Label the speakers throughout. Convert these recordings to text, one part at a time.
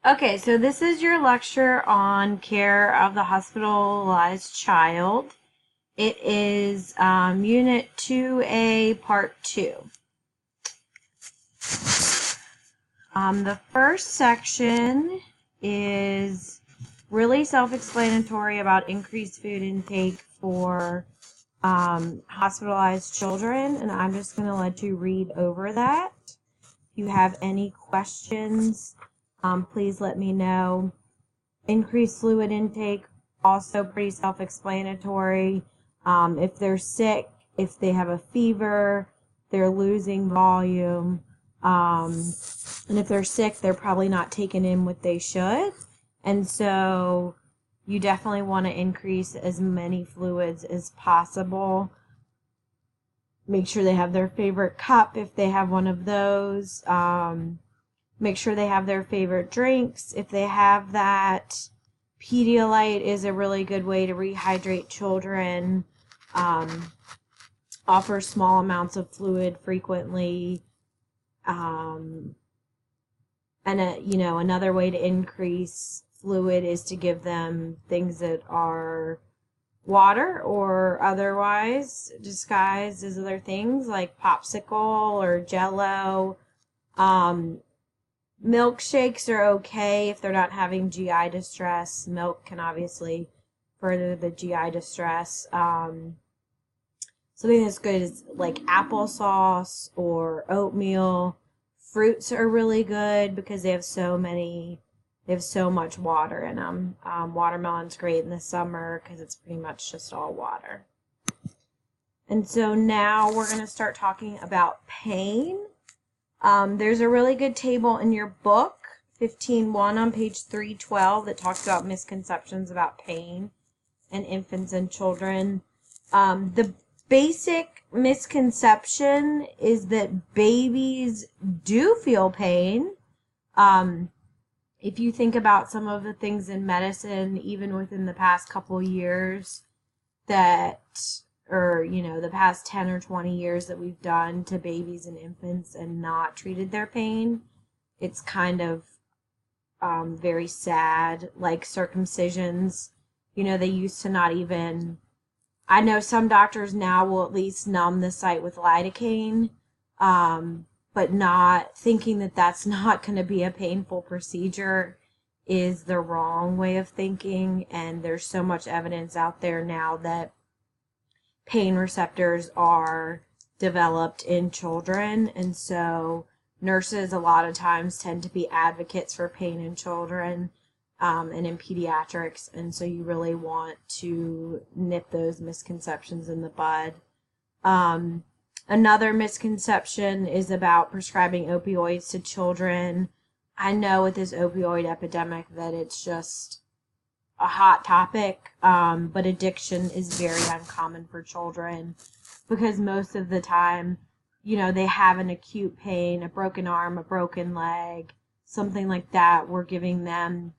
Speaker 1: Okay, so this is your lecture on care of the hospitalized child. It is Unit 2A, Part 2. The first section is really self-explanatory about increased food intake for hospitalized children, and I'm just going to let you read over that. If you have any questions, please let me know. Increased fluid intake, also pretty self-explanatory. If they're sick, if they have a fever, they're losing volume, and if they're sick, they're probably not taking in what they should. And so you definitely want to increase as many fluids as possible. Make sure they have their favorite cup if they have one of those. Make sure they have their favorite drinks if they have that. Pedialyte is a really good way to rehydrate children. Offer small amounts of fluid frequently. And another way to increase fluid is to give them things that are water or otherwise disguised as other things like popsicle or jello. Milkshakes are okay if they're not having GI distress. Milk can obviously further the GI distress. Something that's good is like applesauce or oatmeal. Fruits are really good because they have so much water in them. Watermelon's great in the summer because it's pretty much just all water. And so now we're going to start talking about pain. There's a really good table in your book, 15.1 on page 312, that talks about misconceptions about pain in infants and children. The basic misconception is that babies do feel pain. If you think about some of the things in medicine, even within the past couple years the past 10 or 20 years that we've done to babies and infants and not treated their pain, it's kind of very sad. Like circumcisions, they used to not even, I know some doctors now will at least numb the site with lidocaine, but not thinking that that's not going to be a painful procedure is the wrong way of thinking. And there's so much evidence out there now that pain receptors are developed in children, and so nurses a lot of times tend to be advocates for pain in children and in pediatrics, and so you really want to nip those misconceptions in the bud. Another misconception is about prescribing opioids to children. I know with this opioid epidemic that it's just a hot topic, but addiction is very uncommon for children because most of the time, they have an acute pain, a broken arm, a broken leg, something like that. We're giving them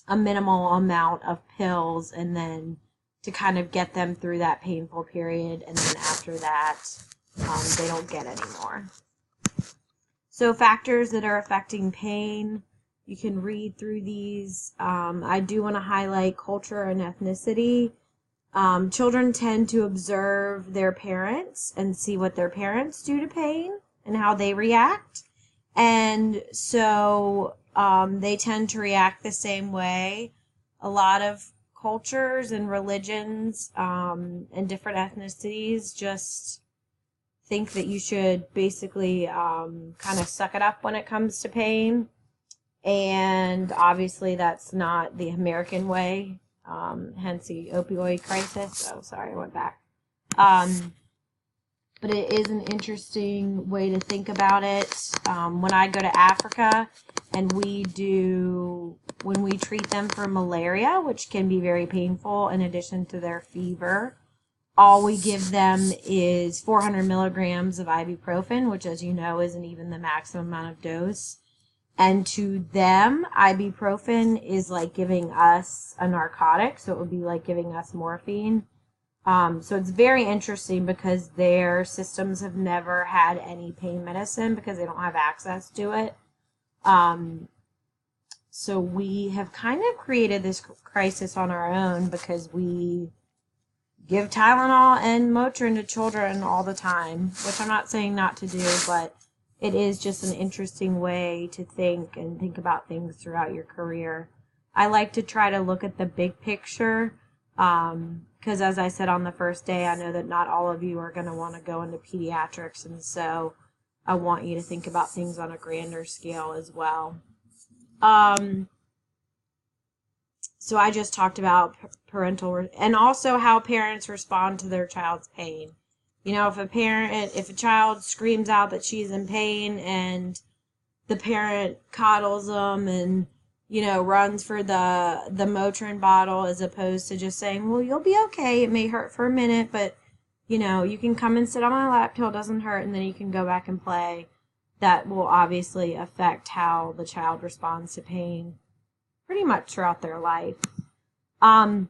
Speaker 1: a minimal amount of pills and then to kind of get them through that painful period, and then after that, they don't get any more. So factors that are affecting pain, you can read through these. I do want to highlight culture and ethnicity. Children tend to observe their parents and see what their parents do to pain and how they react. And so they tend to react the same way. A lot of cultures and religions and different ethnicities just think that you should basically kind of suck it up when it comes to pain. And obviously that's not the American way, hence the opioid crisis. Oh, sorry, I went back. But it is an interesting way to think about it. When I go to Africa and when we treat them for malaria, which can be very painful in addition to their fever, all we give them is 400 milligrams of ibuprofen, which, as you know, isn't even the maximum amount of dose. And to them, ibuprofen is like giving us a narcotic, so it would be like giving us morphine. So it's very interesting because their systems have never had any pain medicine because they don't have access to it. So we have kind of created this crisis on our own because we give Tylenol and Motrin to children all the time, which I'm not saying not to do, but it is just an interesting way to think and think about things throughout your career. I like to try to look at the big picture because as I said on the first day, I know that not all of you are going to want to go into pediatrics, and so I want you to think about things on a grander scale as well. So I just talked about parental and also how parents respond to their child's pain. You know, if a child screams out that she's in pain and the parent coddles them and, you know, runs for the Motrin bottle as opposed to just saying, well, you'll be okay. It may hurt for a minute, but, you know, you can come and sit on my lap till it doesn't hurt and then you can go back and play. That will obviously affect how the child responds to pain pretty much throughout their life. Pain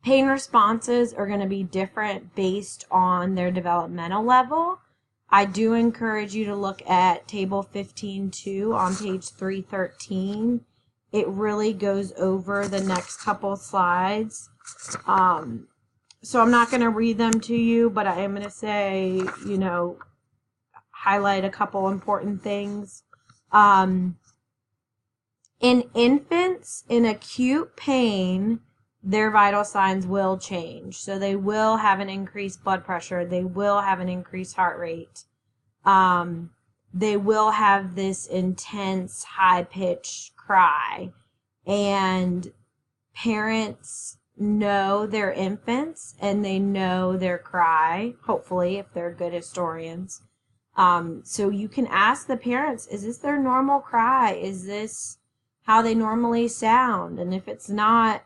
Speaker 1: responses are going to be different based on their developmental level. I do encourage you to look at table 15.2 on page 313. It really goes over the next couple slides. So I'm not going to read them to you, but I am going to say, you know, highlight a couple important things. In infants in acute pain, their vital signs will change. So they will have an increased blood pressure. They will have an increased heart rate. They will have this intense, high-pitched cry. And parents know their infants and they know their cry, hopefully, if they're good historians. So you can ask the parents, is this their normal cry? Is this how they normally sound? And if it's not,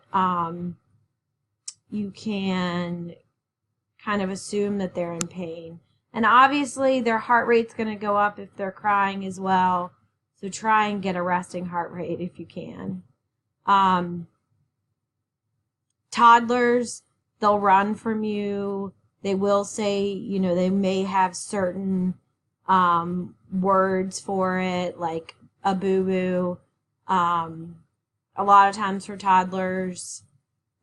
Speaker 1: you can kind of assume that they're in pain. And obviously their heart rate's going to go up if they're crying as well. So try and get a resting heart rate if you can. Toddlers, they'll run from you. They will say, you know, they may have certain words for it, like a boo-boo. A lot of times for toddlers,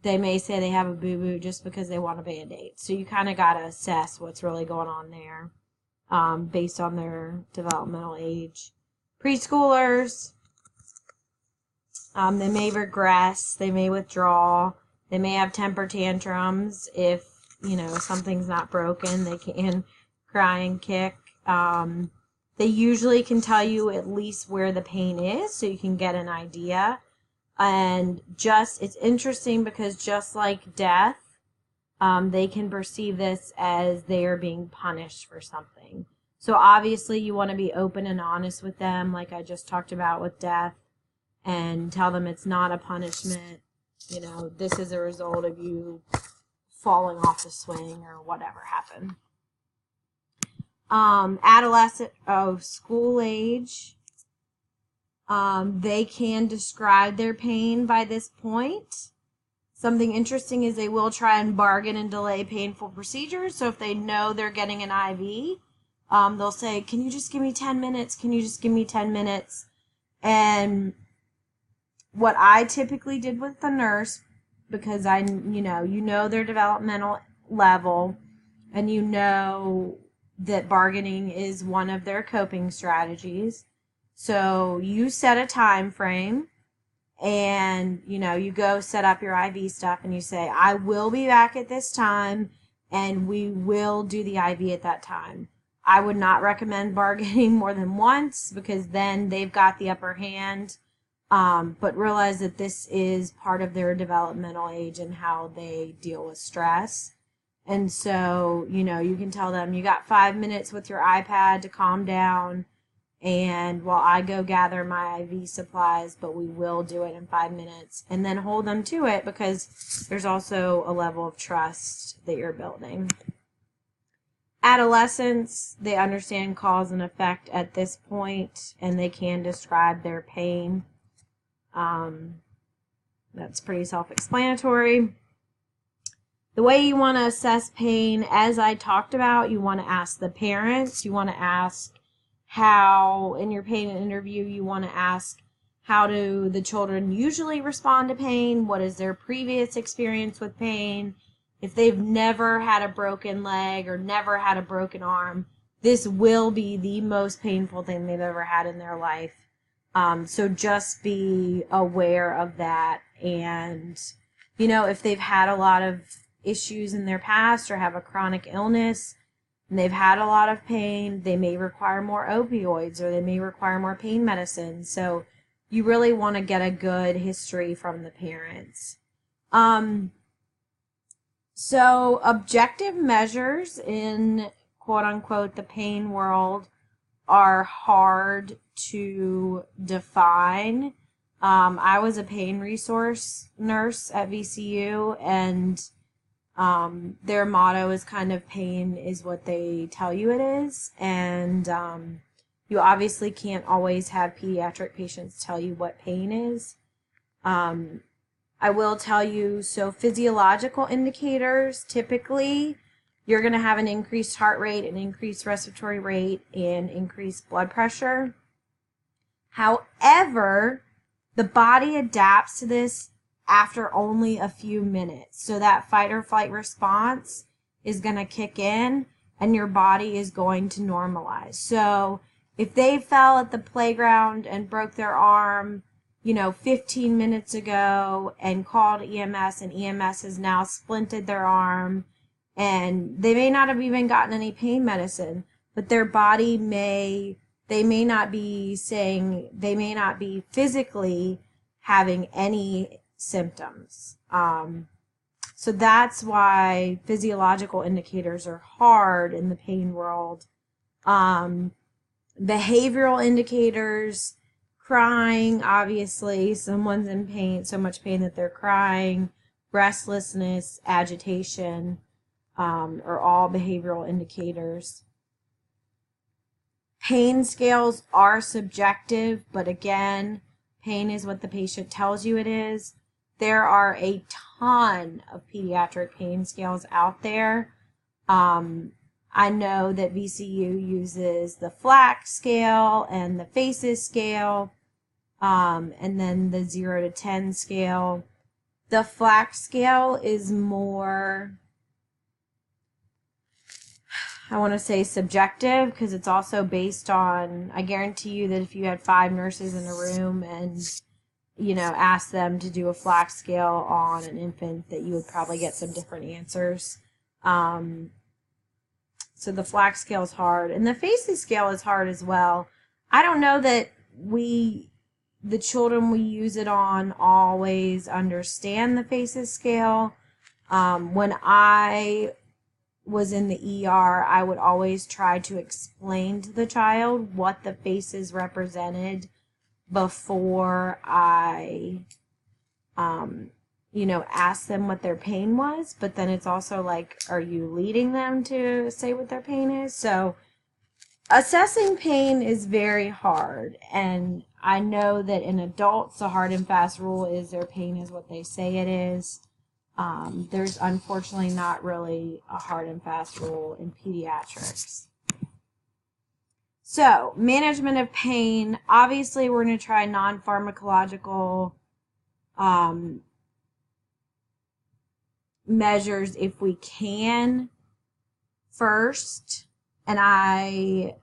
Speaker 1: they may say they have a boo-boo just because they want a Band-Aid. So you kind of got to assess what's really going on there based on their developmental age. Preschoolers, they may regress, they may withdraw, they may have temper tantrums. If, you know, something's not broken, they can cry and kick. They usually can tell you at least where the pain is so you can get an idea. And it's interesting because just like death, they can perceive this as they are being punished for something. So obviously you want to be open and honest with them, like I just talked about with death, and tell them it's not a punishment. You know, this is a result of you falling off the swing or whatever happened. Adolescent, school age, they can describe their pain by this point. Something interesting is they will try and bargain and delay painful procedures. So if they know they're getting an IV, they'll say, can you just give me 10 minutes? Can you just give me 10 minutes? And what I typically did with the nurse, because you know their developmental level, and you know that bargaining is one of their coping strategies. So you set a time frame and, you know, you go set up your IV stuff and you say, I will be back at this time and we will do the IV at that time. I would not recommend bargaining more than once because then they've got the upper hand. But realize that this is part of their developmental age and how they deal with stress. And so, you know, you can tell them you got 5 minutes with your iPad to calm down and while I go gather my IV supplies, but we will do it in 5 minutes, and then hold them to it because there's also a level of trust that you're building. Adolescents, they understand cause and effect at this point and they can describe their pain. That's pretty self-explanatory. The way you want to assess pain, as I talked about, you want to ask the parents. You want to ask how, in your pain interview, you want to ask How do the children usually respond to pain? What is their previous experience with pain? If they've never had a broken leg or never had a broken arm, this will be the most painful thing they've ever had in their life. So just be aware of that. And, you know, if they've had a lot of issues in their past or have a chronic illness and they've had a lot of pain, they may require more opioids or they may require more pain medicine. So you really want to get a good history from the parents. So objective measures in quote unquote the pain world are hard to define. I was a pain resource nurse at VCU, and their motto is kind of pain is what they tell you it is. And you obviously can't always have pediatric patients tell you what pain is. I will tell you, so physiological indicators, typically you're going to have an increased heart rate, an increased respiratory rate, and increased blood pressure. However, the body adapts to this after only a few minutes. So that fight or flight response is going to kick in and your body is going to normalize. So if they fell at the playground and broke their arm, 15 minutes ago and called EMS, and EMS has now splinted their arm, and they may not have even gotten any pain medicine, but their body they may not be physically having any symptoms. So that's why physiological indicators are hard in the pain world. Behavioral indicators, crying, obviously, someone's in pain, so much pain that they're crying, restlessness, agitation, are all behavioral indicators. Pain scales are subjective, but again, pain is what the patient tells you it is. There are a ton of pediatric pain scales out there. I know that VCU uses the FLAC scale and the FACES scale, and then the 0 to 10 scale. The FLAC scale is more, I want to say, subjective, because it's also based on, I guarantee you that if you had 5 nurses in a room and, asked them to do a FLAC scale on an infant, that you would probably get some different answers. So the FLAC scale is hard, and the FACES scale is hard as well. I don't know that the children we use it on always understand the FACES scale. When I was in the ER, I would always try to explain to the child what the FACES represented before I, ask them what their pain was. But then it's also like, are you leading them to say what their pain is? So assessing pain is very hard. And I know that in adults, the hard and fast rule is their pain is what they say it is. There's unfortunately not really a hard and fast rule in pediatrics. So, management of pain. Obviously, we're going to try non-pharmacological measures if we can first. And I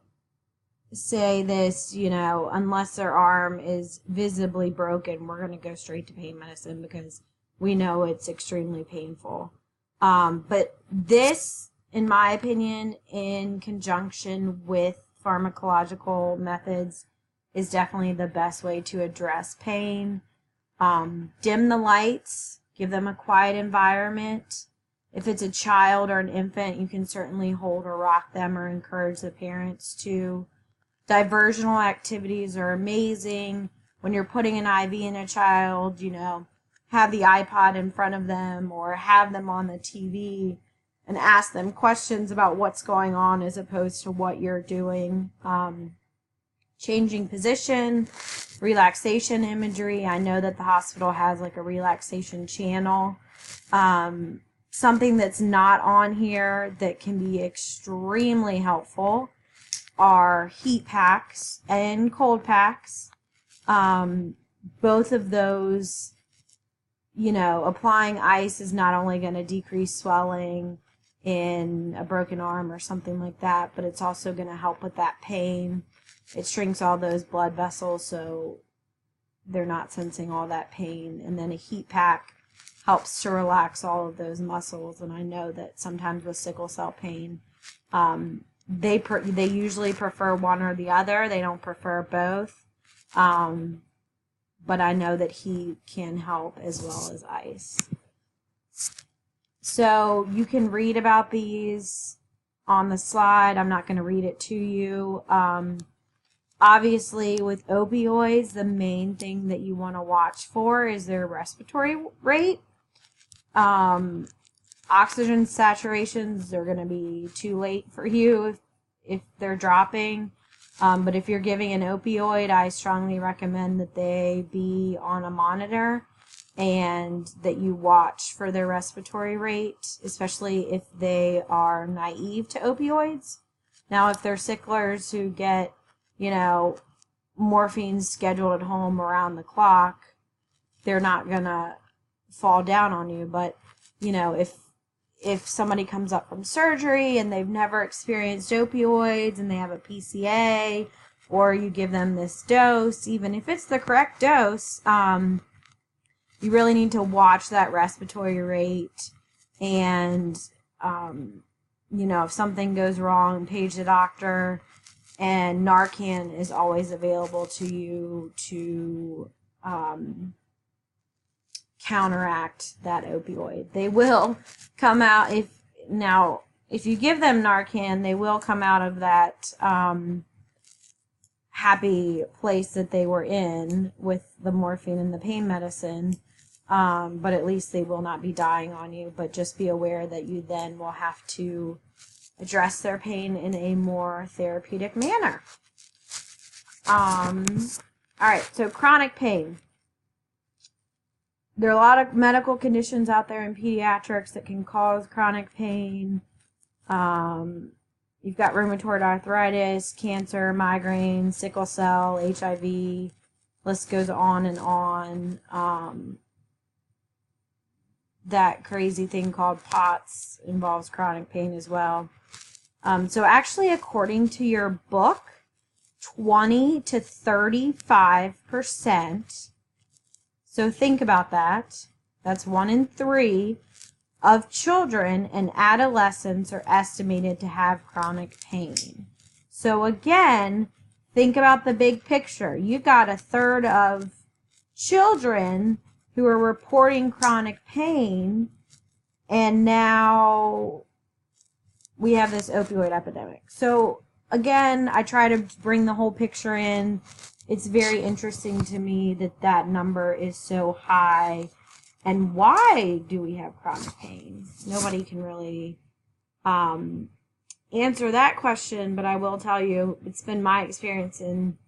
Speaker 1: say this, unless their arm is visibly broken, we're going to go straight to pain medicine because we know it's extremely painful. But this, in my opinion, in conjunction with pharmacological methods, is definitely the best way to address pain. Dim the lights, give them a quiet environment. If it's a child or an infant, you can certainly hold or rock them or encourage the parents to. Diversional activities are amazing. When you're putting an IV in a child, have the iPod in front of them or have them on the TV and ask them questions about what's going on as opposed to what you're doing. Changing position, relaxation imagery. I know that the hospital has like a relaxation channel. Something that's not on here that can be extremely helpful are heat packs and cold packs. both of those, you know, applying ice is not only going to decrease swelling in a broken arm or something like that, but it's also going to help with that pain. It shrinks all those blood vessels, so they're not sensing all that pain. And then a heat pack helps to relax all of those muscles. And I know that sometimes with sickle cell pain, they usually prefer one or the other. They don't prefer both. But I know that heat can help as well as ice. So you can read about these on the slide. I'm not going to read it to you. Obviously, with opioids, the main thing that you want to watch for is their respiratory rate. Oxygen saturations are going to be too late for you if they're dropping. But if you're giving an opioid, I strongly recommend that they be on a monitor and that you watch for their respiratory rate, especially if they are naive to opioids. Now, if they're sicklers who get, you know, morphine scheduled at home around the clock, they're not going to fall down on you. But, you know, if somebody comes up from surgery and they've never experienced opioids and they have a PCA, or you give them this dose, even if it's the correct dose, you really need to watch that respiratory rate. And, you know, if something goes wrong, page the doctor. And Narcan is always available to you to counteract that opioid. They will come out if you give them Narcan, they will come out of that happy place that they were in with the morphine and the pain medicine. But at least they will not be dying on you. But just be aware that you then will have to address their pain in a more therapeutic manner. All right, so chronic pain. There are a lot of medical conditions out there in pediatrics that can cause chronic pain. You've got rheumatoid arthritis, cancer, migraine, sickle cell, HIV. List goes on and on. That crazy thing called POTS involves chronic pain as well. So actually, according to your book, 20 to 35%. So think about that. That's 1 in 3 of children and adolescents are estimated to have chronic pain. So again, think about the big picture. You've got a third of children who are reporting chronic pain, and now we have this opioid epidemic. So again, I try to bring the whole picture in. It's very interesting to me that that number is so high. And why do we have chronic pain? Nobody can really answer that question, but I will tell you, it's been my experience in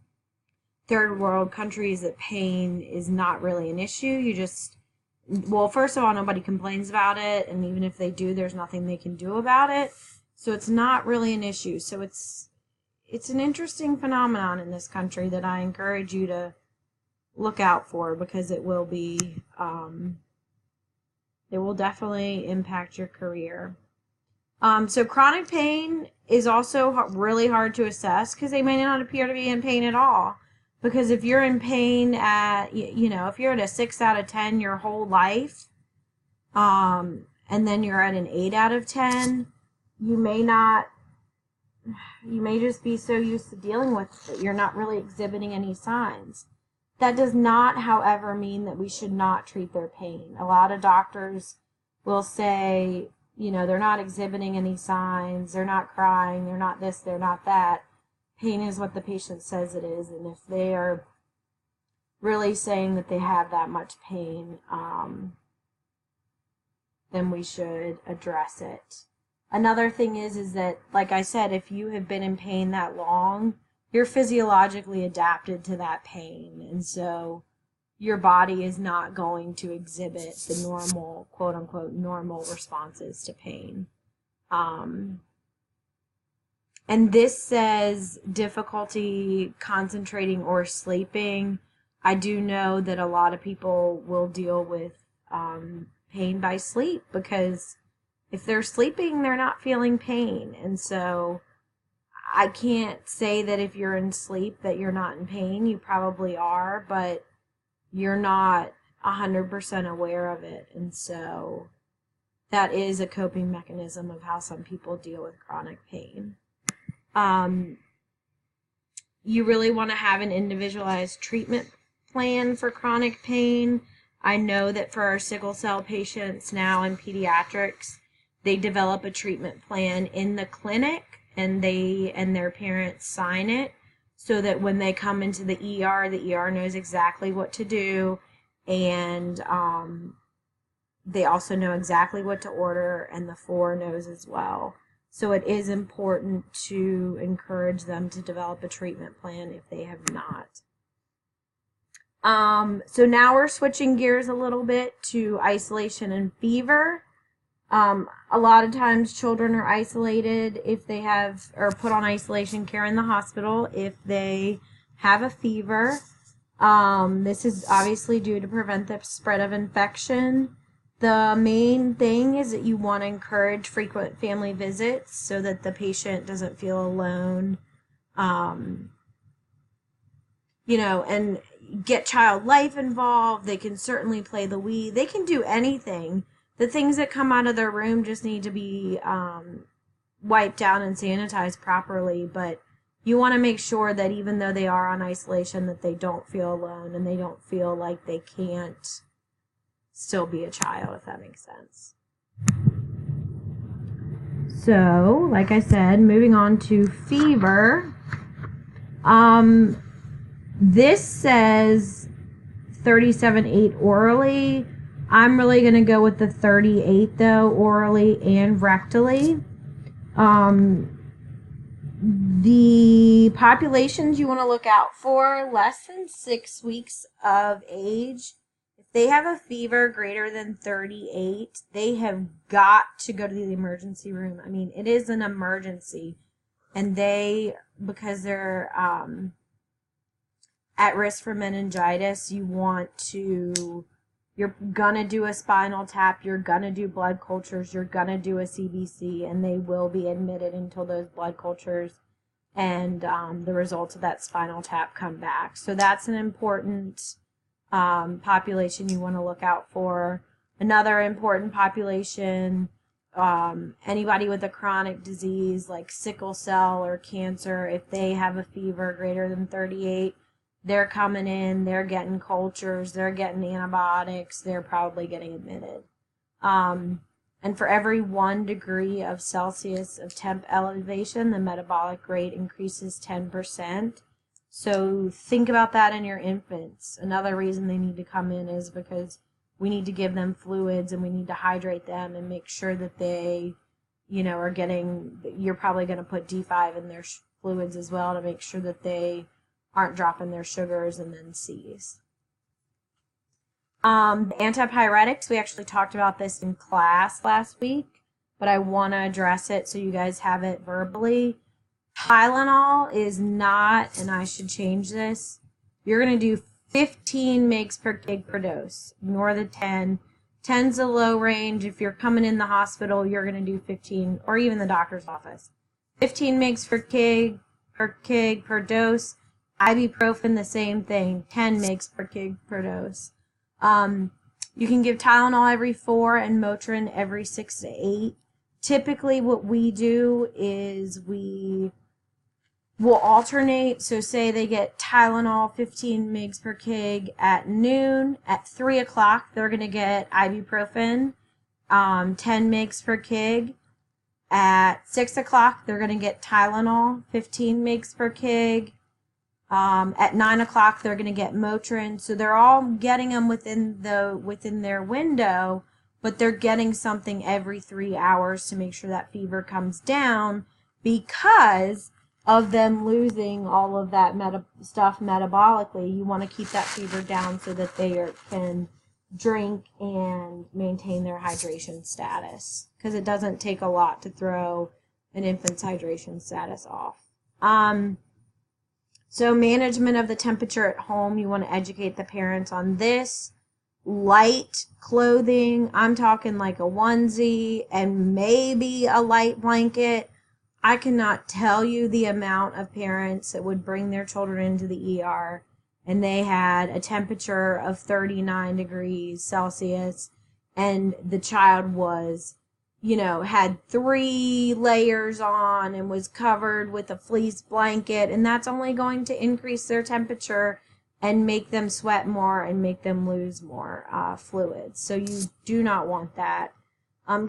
Speaker 1: third world countries that pain is not really an issue. Well, first of all, nobody complains about it, and even if they do, there's nothing they can do about it. So it's not really an issue. So it's an interesting phenomenon in this country that I encourage you to look out for, because it will be, it will definitely impact your career. So chronic pain is also really hard to assess because they may not appear to be in pain at all. Because if you're in pain if you're at a 6 out of 10 your whole life, and then you're at an 8 out of 10, you may just be so used to dealing with it that you're not really exhibiting any signs. That does not, however, mean that we should not treat their pain. A lot of doctors will say, they're not exhibiting any signs, they're not crying, they're not this, they're not that. Pain is what the patient says it is, and if they are really saying that they have that much pain, then we should address it. Another thing is that, like I said, if you have been in pain that long, you're physiologically adapted to that pain, and so your body is not going to exhibit the normal, quote-unquote, normal responses to pain. And this says difficulty concentrating or sleeping. I do know that a lot of people will deal with pain by sleep, because if they're sleeping, they're not feeling pain. And so I can't say that if you're in sleep that you're not in pain. You probably are, but you're not 100% aware of it. And so that is a coping mechanism of how some people deal with chronic pain. You really want to have an individualized treatment plan for chronic pain. I know that for our sickle cell patients now in pediatrics, they develop a treatment plan in the clinic, and they and their parents sign it, so that when they come into the ER knows exactly what to do, and they also know exactly what to order, and the 4 knows as well. So it is important to encourage them to develop a treatment plan if they have not. So now we're switching gears a little bit to isolation and fever. A lot of times children are isolated if they have, or put on isolation care in the hospital if they have a fever. This is obviously due to prevent the spread of infection. The main thing is that you want to encourage frequent family visits so that the patient doesn't feel alone. And get child life involved. They can certainly play the Wii. They can do anything. The things that come out of their room just need to be wiped down and sanitized properly. But you want to make sure that even though they are on isolation, that they don't feel alone and they don't feel like they can't still be a child, if that makes sense. So, like I said, moving on to fever. This says 37.8 orally. I'm really going to go with the 38 though, orally and rectally. The populations you want to look out for, less than 6 weeks of age. If they have a fever greater than 38, they have got to go to the emergency room. I mean, it is an emergency. And because they're at risk for meningitis, you're gonna do a spinal tap, you're gonna do blood cultures, you're gonna do a CBC, and they will be admitted until those blood cultures and the results of that spinal tap come back. So that's an important population you want to look out for. Another important population, anybody with a chronic disease like sickle cell or cancer, if they have a fever greater than 38, they're coming in, they're getting cultures, they're getting antibiotics, they're probably getting admitted. And for every 1 degree of Celsius of temp elevation, the metabolic rate increases 10%. So think about that in your infants. Another reason they need to come in is because we need to give them fluids and we need to hydrate them and make sure that they, are getting, you're probably going to put D5 in their fluids as well to make sure that they aren't dropping their sugars and then C's. The antipyretics, we actually talked about this in class last week, but I want to address it so you guys have it verbally. Tylenol is not, and I should change this, you're going to do 15 mg per kg per dose. Ignore the 10. 10's the low range. If you're coming in the hospital, you're going to do 15, or even the doctor's office. 15 mg per kg per dose. Ibuprofen, the same thing, 10 mg per kg per dose. You can give Tylenol every 4 and Motrin every 6 to 8. Typically what we do is we'll alternate. So say they get Tylenol 15 mg per kg at noon. At 3 o'clock, they're going to get ibuprofen 10 mg per kg. At 6 o'clock, they're going to get Tylenol 15 mg per kg. At 9 o'clock, they're going to get Motrin. So they're all getting them within their window, but they're getting something every 3 hours to make sure that fever comes down, because of them losing all of that stuff metabolically. You want to keep that fever down so that they can drink and maintain their hydration status, because it doesn't take a lot to throw an infant's hydration status off. So management of the temperature at home, you want to educate the parents on this. Light clothing, I'm talking like a onesie and maybe a light blanket. I cannot tell you the amount of parents that would bring their children into the ER and they had a temperature of 39 degrees Celsius and the child was, had 3 layers on and was covered with a fleece blanket, and that's only going to increase their temperature and make them sweat more and make them lose more fluids. So you do not want that.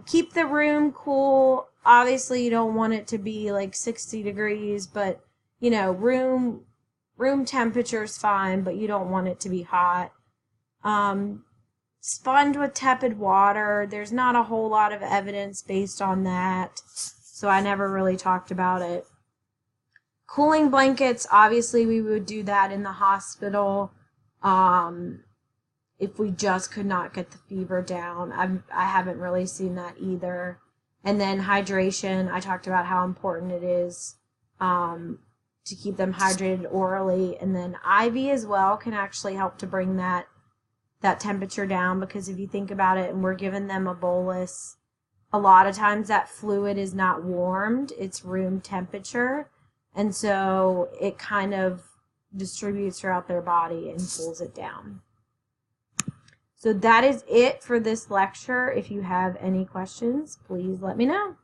Speaker 1: Keep the room cool. Obviously, you don't want it to be like 60 degrees, but room temperature is fine, but you don't want it to be hot. Sponge with tepid water. There's not a whole lot of evidence based on that, so I never really talked about it. Cooling blankets, obviously we would do that in the hospital if we just could not get the fever down. I haven't really seen that either. And then hydration, I talked about how important it is to keep them hydrated orally. And then IV as well can actually help to bring that temperature down, because if you think about it and we're giving them a bolus, a lot of times that fluid is not warmed, it's room temperature. And so it kind of distributes throughout their body and cools it down. So that is it for this lecture. If you have any questions, please let me know.